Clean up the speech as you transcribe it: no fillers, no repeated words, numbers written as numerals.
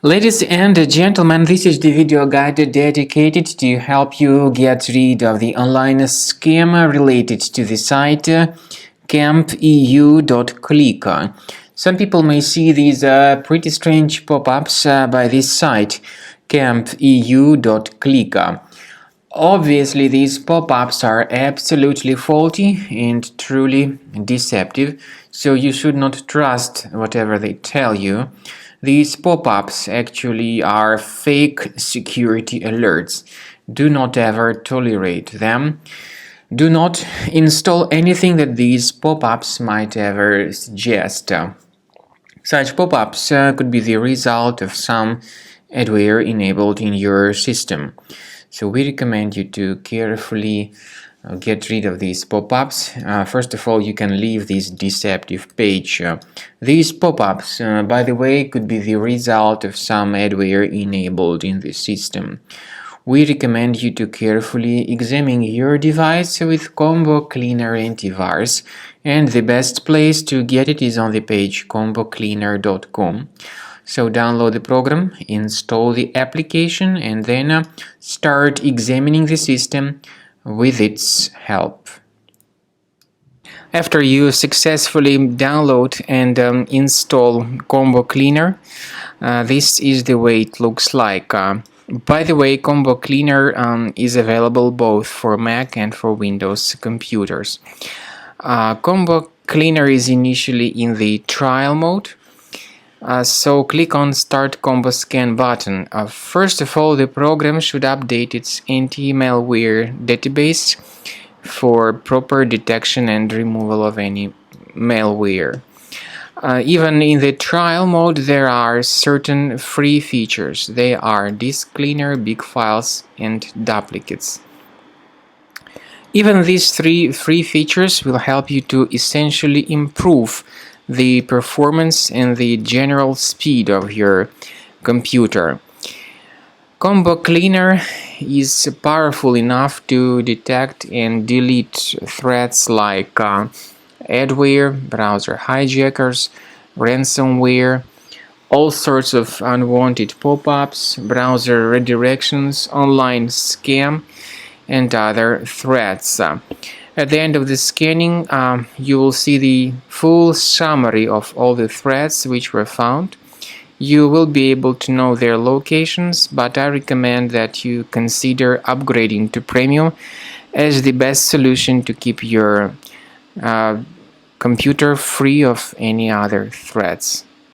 Ladies and gentlemen, this is the video guide dedicated to help you get rid of the online scam related to the site Kempeu.click. Some people may see these pretty strange pop-ups by this site Kempeu.click. Obviously, these pop-ups are absolutely faulty and truly deceptive, so you should not trust whatever they tell you. These pop-ups actually are fake security alerts. Do not ever tolerate them. Do not install anything that these pop-ups might ever suggest. Such pop-ups could be the result of some adware enabled in your system. So we recommend you to carefully get rid of these pop-ups. First of all, you can leave this deceptive page. These pop-ups, by the way, could be the result of some adware enabled in the system. We recommend you to carefully examine your device with Combo Cleaner Antivirus, and the best place to get it is on the page Kempeu.click. So download the program, install the application, and then start examining the system with its help. After you successfully download and install Combo Cleaner, this is the way it looks like. By the way, Combo Cleaner is available both for Mac and for Windows computers. Combo Cleaner is initially in the trial mode. So click on Start Combo Scan button. First of all, the program should update its anti-malware database for proper detection and removal of any malware. Even in the trial mode, there are certain free features. They are Disk Cleaner, Big Files, and Duplicates. Even these three free features will help you to essentially improve the performance and the general speed of your computer. Combo Cleaner is powerful enough to detect and delete threats like adware, browser hijackers, ransomware, all sorts of unwanted pop-ups, browser redirections, online scam, and other threats. At the end of the scanning, you will see the full summary of all the threats which were found. You will be able to know their locations, but I recommend that you consider upgrading to Premium as the best solution to keep your computer free of any other threats.